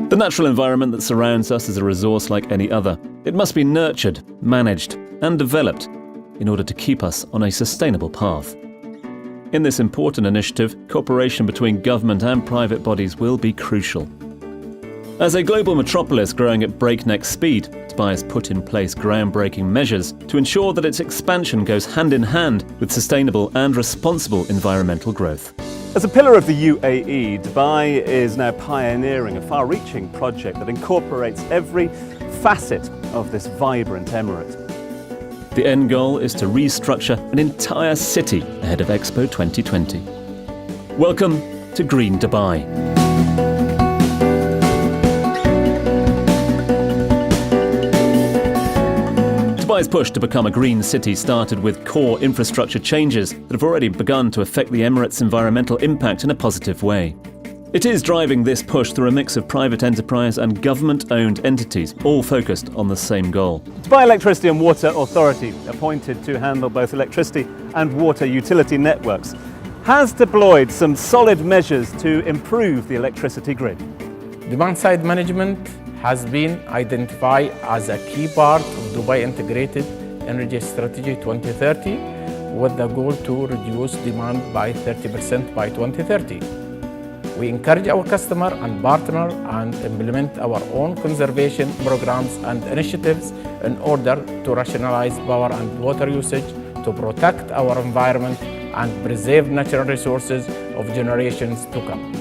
The natural environment that surrounds us is a resource like any other. It must be nurtured, managed, and developed in order to keep us on a sustainable path. In this important initiative, cooperation between government and private bodies will be crucial. As a global metropolis growing at breakneck speed, Dubai has put in place groundbreaking measures to ensure that its expansion goes hand in hand with sustainable and responsible environmental growth. As a pillar of the UAE, Dubai is now pioneering a far-reaching project that incorporates every facet of this vibrant emirate. The end goal is to restructure an entire city ahead of Expo 2020. Welcome to Green Dubai. Dubai's push to become a green city started with core infrastructure changes that have already begun to affect the Emirates' environmental impact in a positive way. It is driving this push through a mix of private enterprise and government-owned entities, all focused on the same goal. Dubai Electricity and Water Authority, appointed to handle both electricity and water utility networks, has deployed some solid measures to improve the electricity grid. Demand-side management has been identified as a key part of Dubai Integrated Energy Strategy 2030, with the goal to reduce demand by 30% by 2030. We encourage our customer and partner and implement our own conservation programs and initiatives in order to rationalize power and water usage to protect our environment and preserve natural resources of generations to come.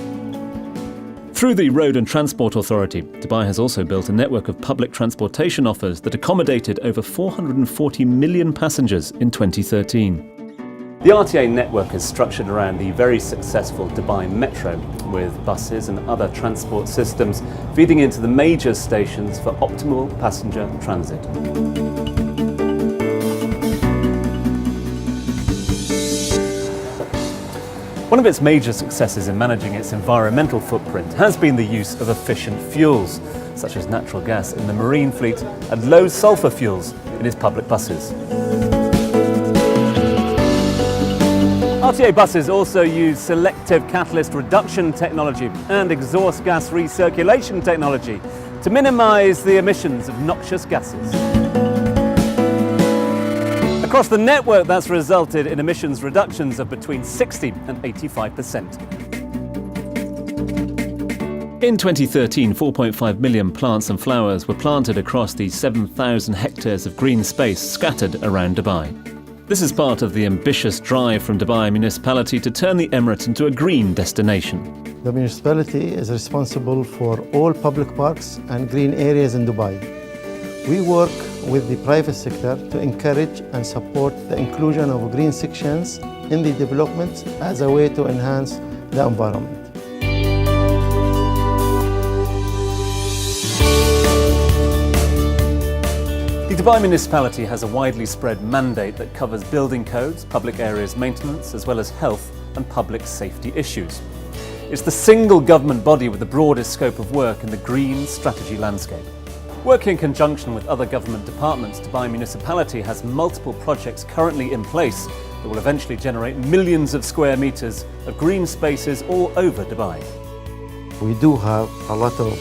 Through the Road and Transport Authority, Dubai has also built a network of public transportation offers that accommodated over 440 million passengers in 2013. The RTA network is structured around the very successful Dubai Metro, with buses and other transport systems feeding into the major stations for optimal passenger transit. One of its major successes in managing its environmental footprint has been the use of efficient fuels, such as natural gas in the marine fleet and low sulphur fuels in its public buses. RTA buses also use selective catalyst reduction technology and exhaust gas recirculation technology to minimise the emissions of noxious gases. Across the network, that's resulted in emissions reductions of between 60 and 85%. In 2013, 4.5 million plants and flowers were planted across the 7,000 hectares of green space scattered around Dubai. This is part of the ambitious drive from Dubai municipality to turn the emirate into a green destination. The municipality is responsible for all public parks and green areas in Dubai. We work with the private sector to encourage and support the inclusion of green sections in the development as a way to enhance the environment. The Dubai municipality has a widely spread mandate that covers building codes, public areas maintenance, as well as health and public safety issues. It's the single government body with the broadest scope of work in the green strategy landscape. Working in conjunction with other government departments, Dubai municipality has multiple projects currently in place that will eventually generate millions of square metres of green spaces all over Dubai. We do have a lot of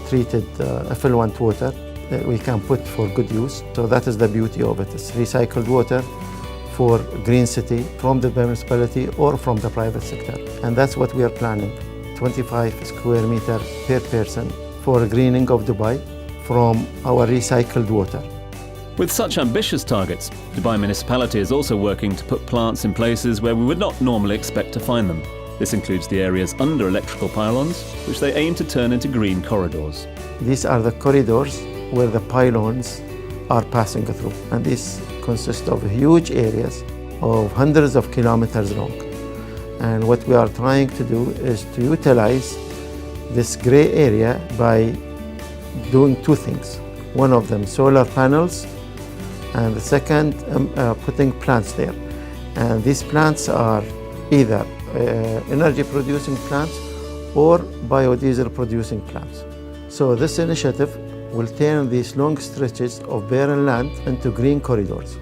treated effluent water that we can put for good use. So that is the beauty of it. It's recycled water for green city from the municipality or from the private sector. And that's what we are planning. 25 square meter per person for greening of Dubai from our recycled water. With such ambitious targets, Dubai municipality is also working to put plants in places where we would not normally expect to find them. This includes the areas under electrical pylons, which they aim to turn into green corridors. These are the corridors where the pylons are passing through. And this consists of huge areas of hundreds of kilometers long. And what we are trying to do is to utilize this gray area by doing two things. One of them, solar panels, and the second, putting plants there. And these plants are either energy producing plants or biodiesel producing plants. So this initiative will turn these long stretches of barren land into green corridors.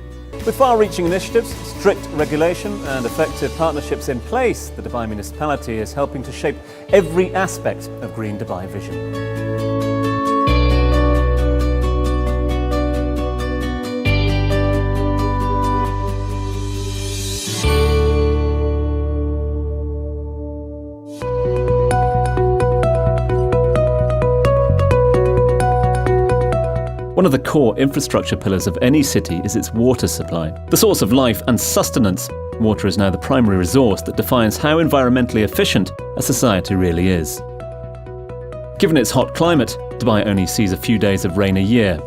With far-reaching initiatives, strict regulation and effective partnerships in place, the Dubai municipality is helping to shape every aspect of Green Dubai Vision. One of the core infrastructure pillars of any city is its water supply. The source of life and sustenance, water is now the primary resource that defines how environmentally efficient a society really is. Given its hot climate, Dubai only sees a few days of rain a year.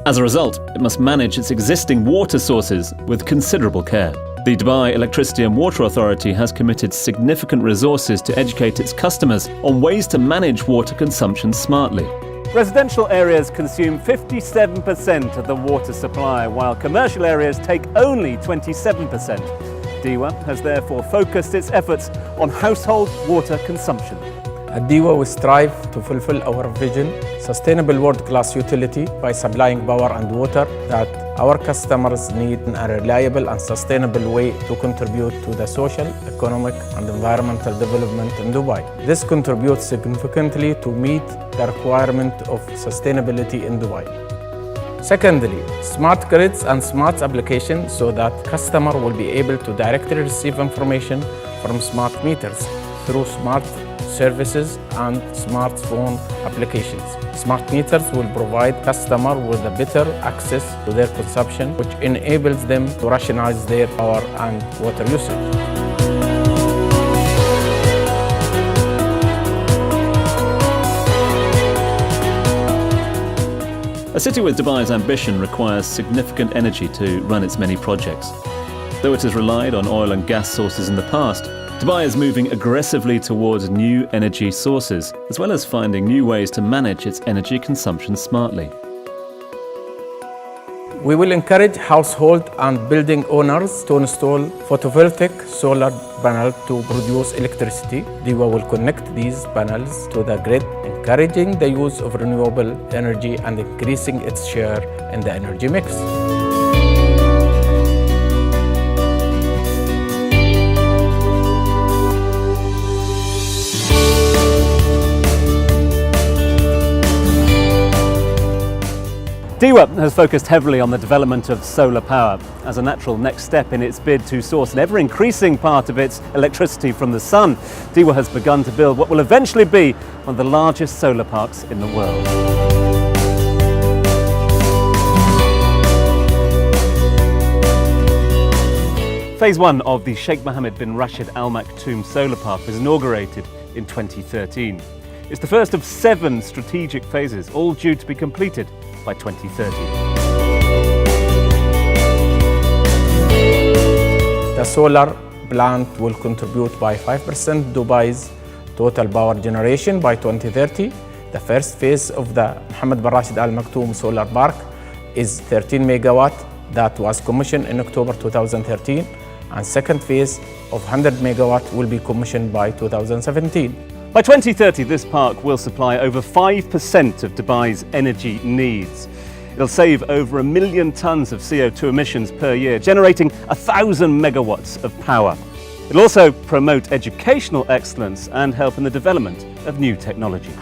As a result, it must manage its existing water sources with considerable care. The Dubai Electricity and Water Authority has committed significant resources to educate its customers on ways to manage water consumption smartly. Residential areas consume 57% of the water supply, while commercial areas take only 27%. DEWA has therefore focused its efforts on household water consumption. At DEWA, we strive to fulfill our vision, sustainable world-class utility by supplying power and water that our customers need in a reliable and sustainable way to contribute to the social, economic and environmental development in Dubai. This contributes significantly to meet the requirement of sustainability in Dubai. Secondly, smart grids and smart applications so that customer will be able to directly receive information from smart meters through smart services and smartphone applications. Smart meters will provide customers with a better access to their consumption, which enables them to rationalize their power and water usage. A city with Dubai's ambition requires significant energy to run its many projects. Though it has relied on oil and gas sources in the past, Dubai is moving aggressively towards new energy sources, as well as finding new ways to manage its energy consumption smartly. We will encourage household and building owners to install photovoltaic solar panels to produce electricity. DEWA will connect these panels to the grid, encouraging the use of renewable energy and increasing its share in the energy mix. DEWA has focused heavily on the development of solar power as a natural next step in its bid to source an ever-increasing part of its electricity from the sun. DEWA has begun to build what will eventually be one of the largest solar parks in the world. Phase 1 of the Sheikh Mohammed bin Rashid Al Maktoum Solar Park was inaugurated in 2013. It's the first of 7 strategic phases, all due to be completed by 2030. The solar plant will contribute by 5% Dubai's total power generation by 2030. The first phase of the Mohammed bin Rashid Al Maktoum Solar Park is 13 megawatt that was commissioned in October 2013, and second phase of 100 megawatt will be commissioned by 2017. By 2030, this park will supply over 5% of Dubai's energy needs. It'll save over 1 million tonnes of CO2 emissions per year, generating 1,000 megawatts of power. It'll also promote educational excellence and help in the development of new technology.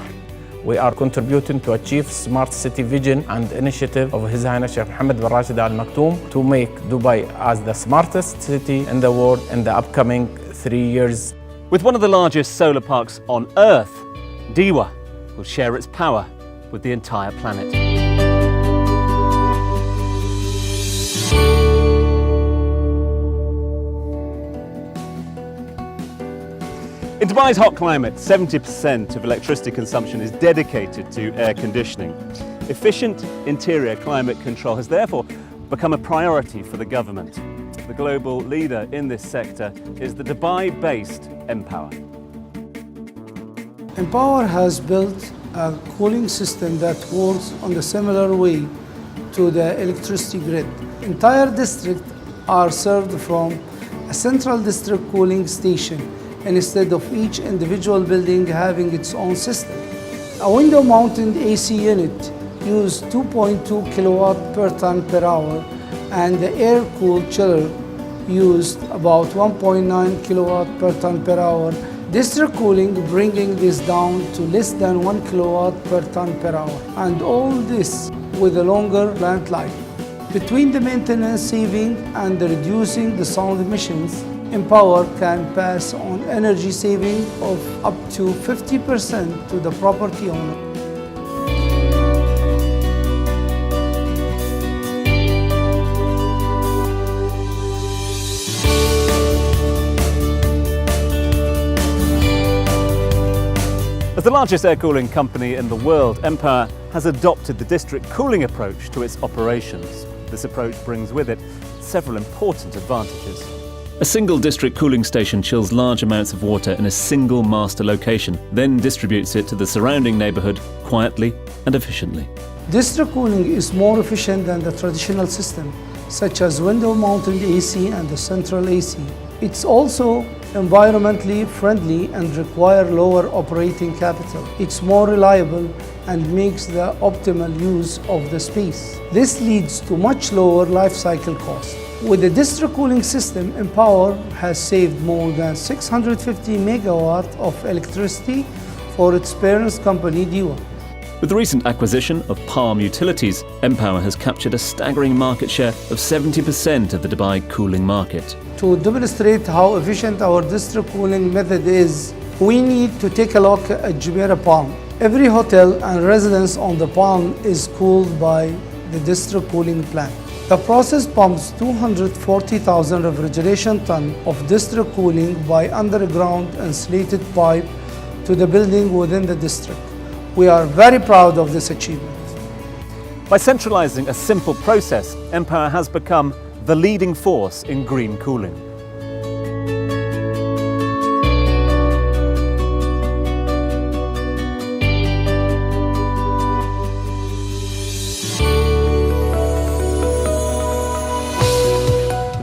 We are contributing to achieve smart city vision and initiative of His Highness Sheikh Mohammed bin Rashid Al Maktoum to make Dubai as the smartest city in the world in the upcoming 3 years. With one of the largest solar parks on Earth, DEWA will share its power with the entire planet. In Dubai's hot climate, 70% of electricity consumption is dedicated to air conditioning. Efficient interior climate control has therefore become a priority for the government. The global leader in this sector is the Dubai-based Empower. Empower has built a cooling system that works on a similar way to the electricity grid. Entire districts are served from a central district cooling station instead of each individual building having its own system. A window-mounted AC unit uses 2.2 kilowatt per ton per hour and the air-cooled chiller used about 1.9 kilowatt per ton per hour. District cooling bringing this down to less than 1 kilowatt per ton per hour, and all this with a longer plant life. Between the maintenance saving and the reducing the sound emissions, Empower can pass on energy saving of up to 50% to the property owner. As the largest air cooling company in the world, Empower has adopted the district cooling approach to its operations. This approach brings with it several important advantages. A single district cooling station chills large amounts of water in a single master location, then distributes it to the surrounding neighbourhood quietly and efficiently. District cooling is more efficient than the traditional system, such as window-mounted AC and the central AC. It's also environmentally friendly and requires lower operating capital. It's more reliable and makes the optimal use of the space. This leads to much lower life cycle costs. With the district cooling system, Empower has saved more than 650 megawatts of electricity for its parent company, DEWA. With the recent acquisition of Palm Utilities, Empower has captured a staggering market share of 70% of the Dubai cooling market. To demonstrate how efficient our district cooling method is, we need to take a look at Jumeirah Palm. Every hotel and residence on the Palm is cooled by the district cooling plant. The process pumps 240,000 refrigeration tons of district cooling by underground insulated pipe to the building within the district. We are very proud of this achievement. By centralizing a simple process, Empower has become the leading force in green cooling.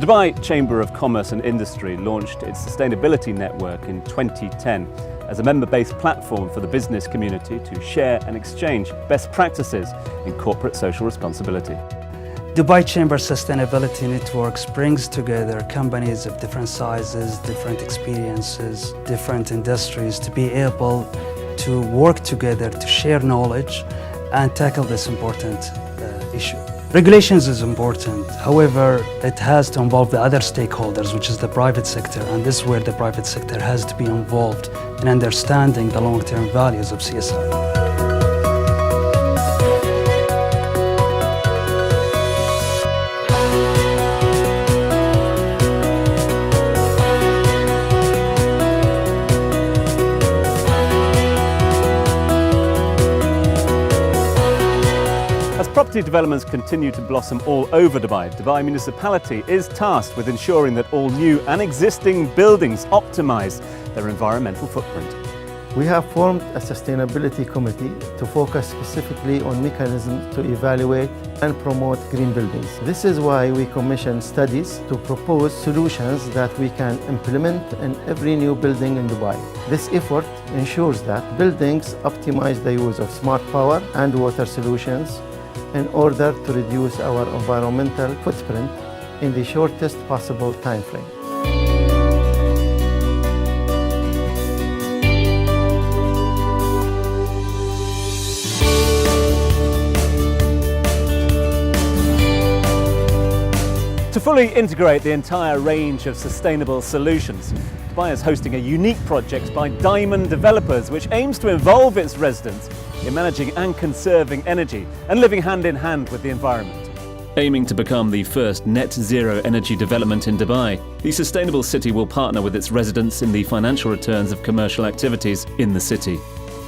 The Dubai Chamber of Commerce and Industry launched its Sustainability Network in 2010 as a member-based platform for the business community to share and exchange best practices in corporate social responsibility. Dubai Chamber Sustainability Networks brings together companies of different sizes, different experiences, different industries to be able to work together to share knowledge and tackle this important issue. Regulations is important, however, it has to involve the other stakeholders, which is the private sector, and this is where the private sector has to be involved in understanding the long-term values of CSR. As property developments continue to blossom all over Dubai, Dubai Municipality is tasked with ensuring that all new and existing buildings optimise their environmental footprint. We have formed a sustainability committee to focus specifically on mechanisms to evaluate and promote green buildings. This is why we commission studies to propose solutions that we can implement in every new building in Dubai. This effort ensures that buildings optimize the use of smart power and water solutions in order to reduce our environmental footprint in the shortest possible time frame. To fully integrate the entire range of sustainable solutions, Dubai is hosting a unique project by Diamond Developers, which aims to involve its residents in managing and conserving energy and living hand in hand with the environment. Aiming to become the first net zero energy development in Dubai, the Sustainable City will partner with its residents in the financial returns of commercial activities in the city.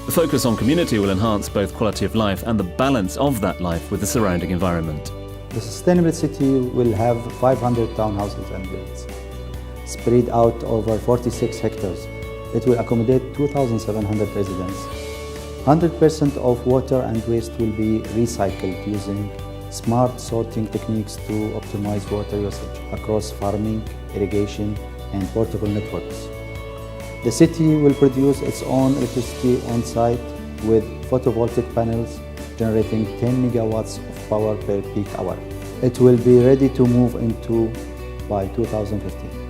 The focus on community will enhance both quality of life and the balance of that life with the surrounding environment. The Sustainable City will have 500 townhouses and villas, spread out over 46 hectares. It will accommodate 2,700 residents. 100% of water and waste will be recycled using smart sorting techniques to optimize water usage across farming, irrigation, and portable networks. The city will produce its own electricity on site with photovoltaic panels generating 10 megawatts of power per peak hour. It will be ready to move into by 2015.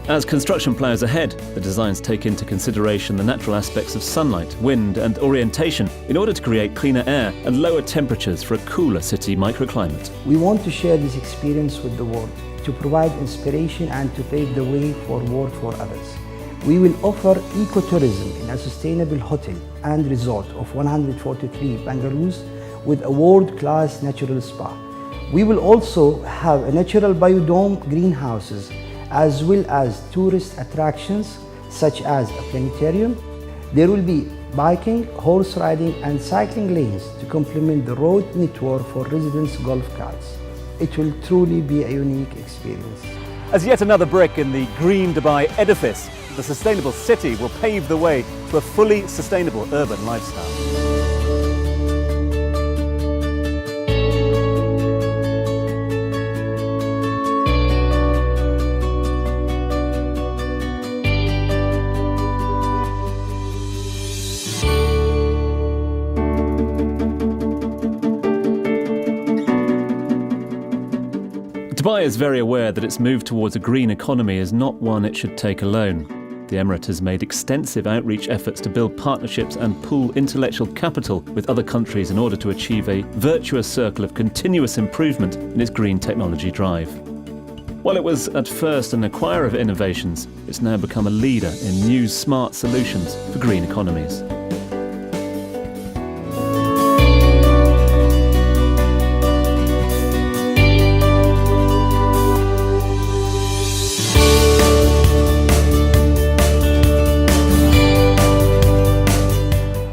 As construction plows ahead, the designs take into consideration the natural aspects of sunlight, wind and orientation in order to create cleaner air and lower temperatures for a cooler city microclimate. We want to share this experience with the world, to provide inspiration and to pave the way for work for others. We will offer ecotourism in a sustainable hotel and resort of 143 bungalows with a world-class natural spa. We will also have a natural biodome greenhouses as well as tourist attractions such as a planetarium. There will be biking, horse riding and cycling lanes to complement the road network for residents' golf carts. It will truly be a unique experience. As yet another brick in the Green Dubai edifice, the sustainable city will pave the way to a fully sustainable urban lifestyle. Dubai is very aware that its move towards a green economy is not one it should take alone. The Emirate has made extensive outreach efforts to build partnerships and pool intellectual capital with other countries in order to achieve a virtuous circle of continuous improvement in its green technology drive. While it was at first an acquirer of innovations, it's now become a leader in new smart solutions for green economies.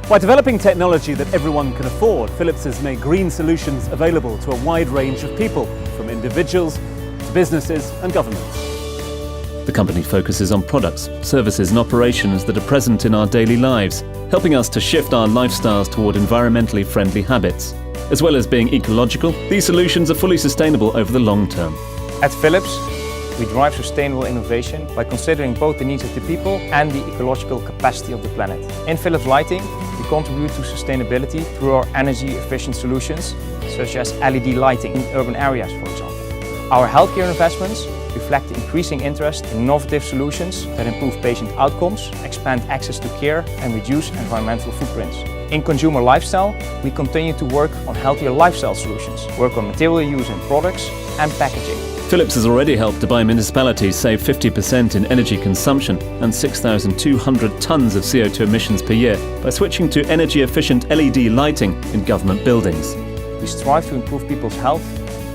By developing technology that everyone can afford, Philips has made green solutions available to a wide range of people, from individuals to businesses and governments. The company focuses on products, services and operations that are present in our daily lives, helping us to shift our lifestyles toward environmentally friendly habits. As well as being ecological, these solutions are fully sustainable over the long term. At Philips, we drive sustainable innovation by considering both the needs of the people and the ecological capacity of the planet. In Philips Lighting, we contribute to sustainability through our energy-efficient solutions, such as LED lighting in urban areas, for example. Our healthcare investments reflect the increasing interest in innovative solutions that improve patient outcomes, expand access to care, and reduce environmental footprints. In consumer lifestyle, we continue to work on healthier lifestyle solutions, work on material use in products and packaging. Philips has already helped Dubai municipalities save 50% in energy consumption and 6,200 tonnes of CO2 emissions per year by switching to energy-efficient LED lighting in government buildings. We strive to improve people's health,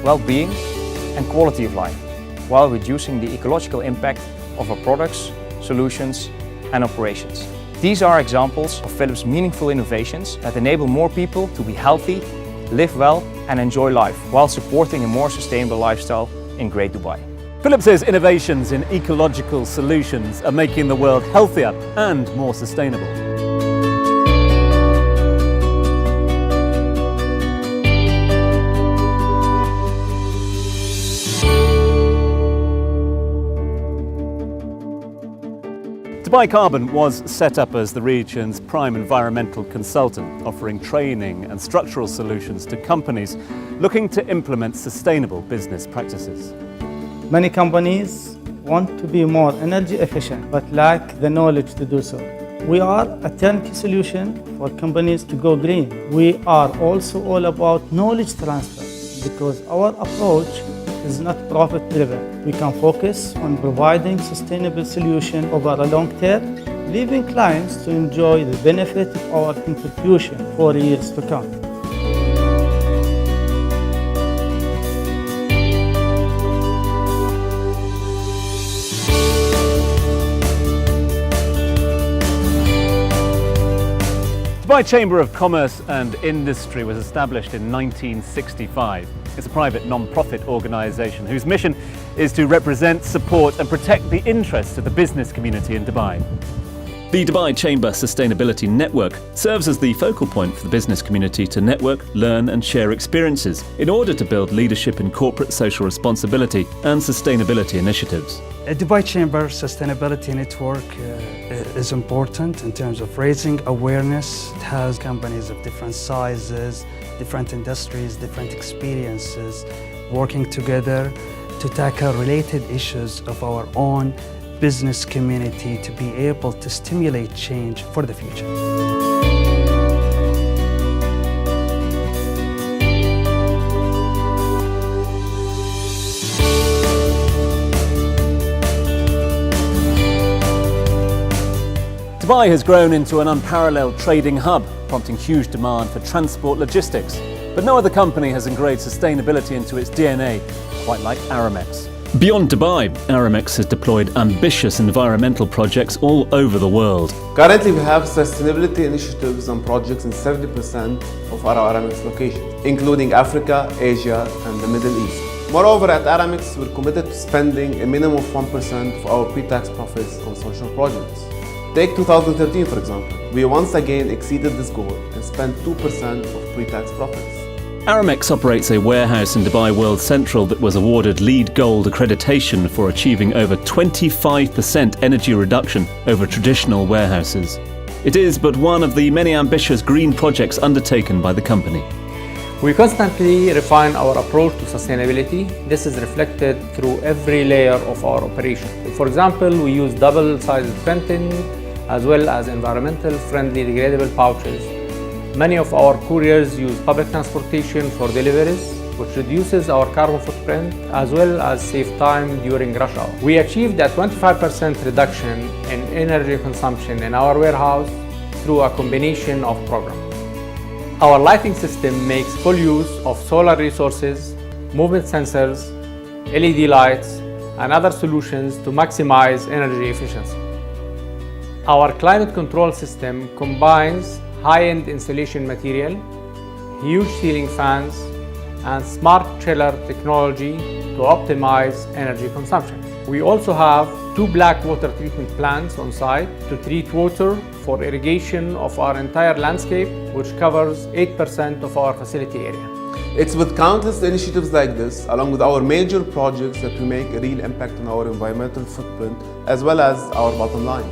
well-being and quality of life, while reducing the ecological impact of our products, solutions and operations. These are examples of Philips' meaningful innovations that enable more people to be healthy, live well and enjoy life, while supporting a more sustainable lifestyle in Great Dubai. Philips' innovations in ecological solutions are making the world healthier and more sustainable. Dubai Carbon was set up as the region's prime environmental consultant, offering training and structural solutions to companies looking to implement sustainable business practices. Many companies want to be more energy efficient but lack the knowledge to do so. We are a turnkey solution for companies to go green. We are also all about knowledge transfer because our approach is not profit driven. We can focus on providing sustainable solutions over a long term, leaving clients to enjoy the benefit of our contribution for years to come. Dubai Chamber of Commerce and Industry was established in 1965. It's a private non-profit organisation whose mission is to represent, support and protect the interests of the business community in Dubai. The Dubai Chamber Sustainability Network serves as the focal point for the business community to network, learn and share experiences in order to build leadership in corporate social responsibility and sustainability initiatives. The Dubai Chamber Sustainability Network is important in terms of raising awareness. It has companies of different sizes, different industries, different experiences working together to tackle related issues of our own business community to be able to stimulate change for the future. Dubai has grown into an unparalleled trading hub, prompting huge demand for transport logistics. But no other company has engraved sustainability into its DNA, quite like Aramex. Beyond Dubai, Aramex has deployed ambitious environmental projects all over the world. Currently, we have sustainability initiatives and projects in 70% of our Aramex locations, including Africa, Asia, and the Middle East. Moreover, at Aramex, we're committed to spending a minimum of 1% of our pre-tax profits on social projects. Take 2013, for example. We once again exceeded this goal and spent 2% of pre-tax profits. Aramex operates a warehouse in Dubai World Central that was awarded LEED Gold accreditation for achieving over 25% energy reduction over traditional warehouses. It is but one of the many ambitious green projects undertaken by the company. We constantly refine our approach to sustainability. This is reflected through every layer of our operation. For example, we use double-sided printing as well as environmental friendly degradable pouches. Many of our couriers use public transportation for deliveries, which reduces our carbon footprint as well as save time during rush hour. We achieved a 25% reduction in energy consumption in our warehouse through a combination of programs. Our lighting system makes full use of solar resources, movement sensors, LED lights, and other solutions to maximize energy efficiency. Our climate control system combines high-end insulation material, huge ceiling fans, and smart chiller technology to optimize energy consumption. We also have 2 black water treatment plants on site to treat water for irrigation of our entire landscape, which covers 8% of our facility area. It's with countless initiatives like this, along with our major projects, that we make a real impact on our environmental footprint as well as our bottom line.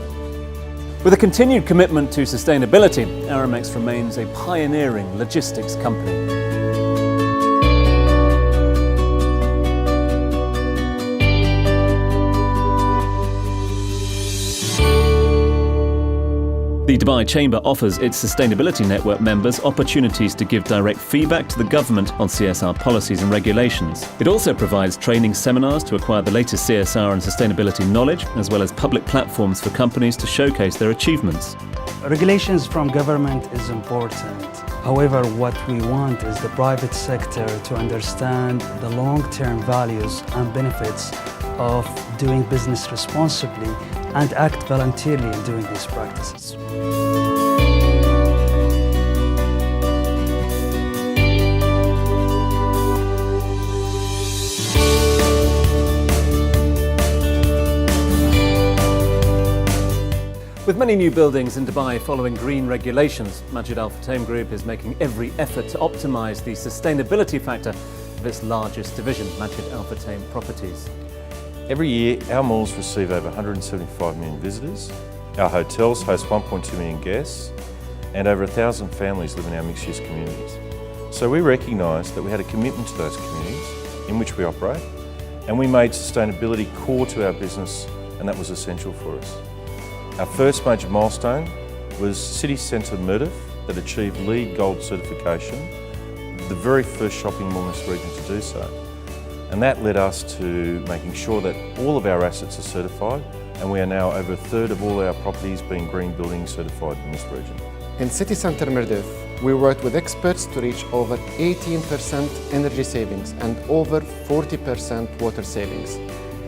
With a continued commitment to sustainability, Aramex remains a pioneering logistics company. The Dubai Chamber offers its Sustainability Network members opportunities to give direct feedback to the government on CSR policies and regulations. It also provides training seminars to acquire the latest CSR and sustainability knowledge, as well as public platforms for companies to showcase their achievements. Regulations from government is important. However, what we want is the private sector to understand the long-term values and benefits of doing business responsibly and act voluntarily in doing these practices. With many new buildings in Dubai following green regulations, Majid Al Futtaim Group is making every effort to optimise the sustainability factor of its largest division, Majid Al Futtaim Properties. Every year, our malls receive over 175 million visitors, our hotels host 1.2 million guests, and over 1,000 families live in our mixed-use communities. So we recognised that we had a commitment to those communities in which we operate, and we made sustainability core to our business, and that was essential for us. Our first major milestone was City Centre Mirdif that achieved LEED Gold certification, the very first shopping mall in this region to do so. And that led us to making sure that all of our assets are certified, and we are now over a third of all our properties being green building certified in this region. In City Centre Mirdif, we worked with experts to reach over 18% energy savings and over 40% water savings.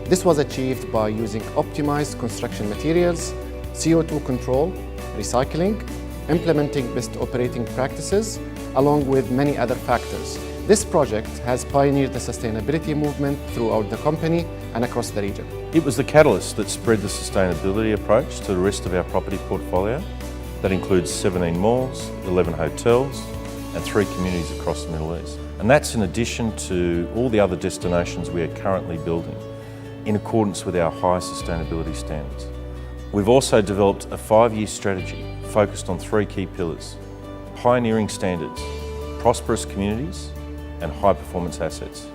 This was achieved by using optimized construction materials, CO2 control, recycling, implementing best operating practices, along with many other factors. This project has pioneered the sustainability movement throughout the company and across the region. It was the catalyst that spread the sustainability approach to the rest of our property portfolio. That includes 17 malls, 11 hotels, and 3 communities across the Middle East. And that's in addition to all the other destinations we are currently building in accordance with our high sustainability standards. We've also developed a 5-year strategy focused on 3 key pillars: pioneering standards, prosperous communities, and high-performance assets.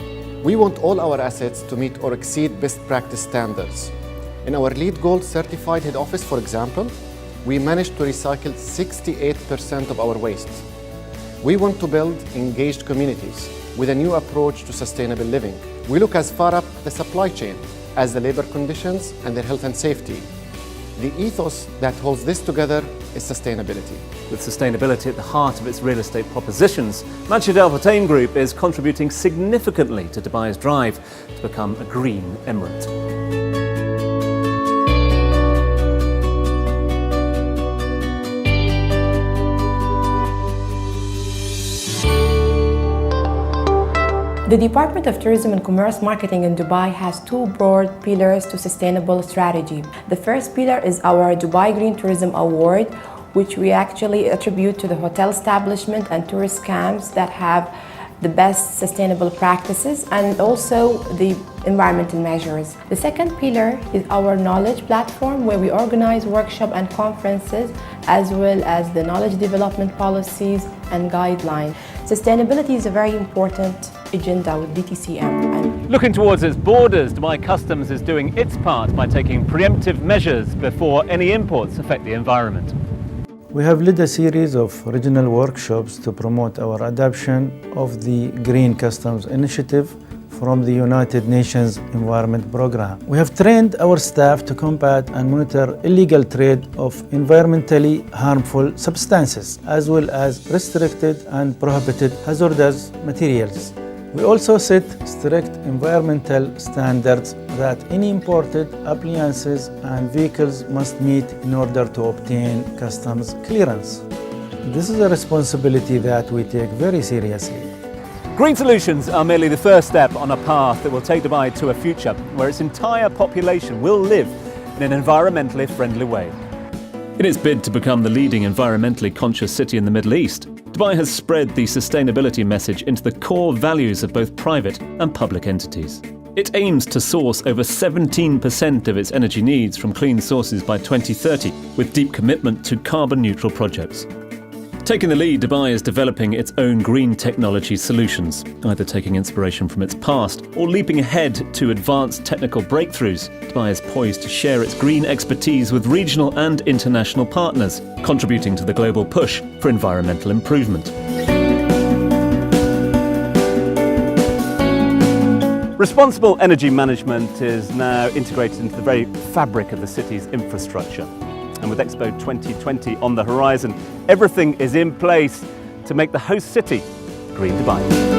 We want all our assets to meet or exceed best practice standards. In our LEED Gold certified head office, for example, we managed to recycle 68% of our waste. We want to build engaged communities with a new approach to sustainable living. We look as far up the supply chain as the labor conditions and their health and safety. The ethos that holds this together is sustainability. With sustainability at the heart of its real estate propositions, Majid Al Futtaim Group is contributing significantly to Dubai's drive to become a green emirate. The Department of Tourism and Commerce Marketing in Dubai has two broad pillars to sustainable strategy. The first pillar is our Dubai Green Tourism Award, which we actually attribute to the hotel establishment and tourist camps that have the best sustainable practices and also the environmental measures. The second pillar is our knowledge platform, where we organize workshops and conferences as well as the knowledge development policies and guidelines. Sustainability is a very important agenda with DTCM. Looking towards its borders, Dubai Customs is doing its part by taking preemptive measures before any imports affect the environment. We have led a series of regional workshops to promote our adoption of the Green Customs Initiative from the United Nations Environment Programme. We have trained our staff to combat and monitor illegal trade of environmentally harmful substances, as well as restricted and prohibited hazardous materials. We also set strict environmental standards that any imported appliances and vehicles must meet in order to obtain customs clearance. This is a responsibility that we take very seriously. Green solutions are merely the first step on a path that will take Dubai to a future where its entire population will live in an environmentally friendly way. In its bid to become the leading environmentally conscious city in the Middle East, Dubai has spread the sustainability message into the core values of both private and public entities. It aims to source over 17% of its energy needs from clean sources by 2030, with deep commitment to carbon-neutral projects. Taking the lead, Dubai is developing its own green technology solutions, either taking inspiration from its past or leaping ahead to advanced technical breakthroughs. Dubai is poised to share its green expertise with regional and international partners, contributing to the global push for environmental improvement. Responsible energy management is now integrated into the very fabric of the city's infrastructure. And with Expo 2020 on the horizon, everything is in place to make the host city Green Dubai.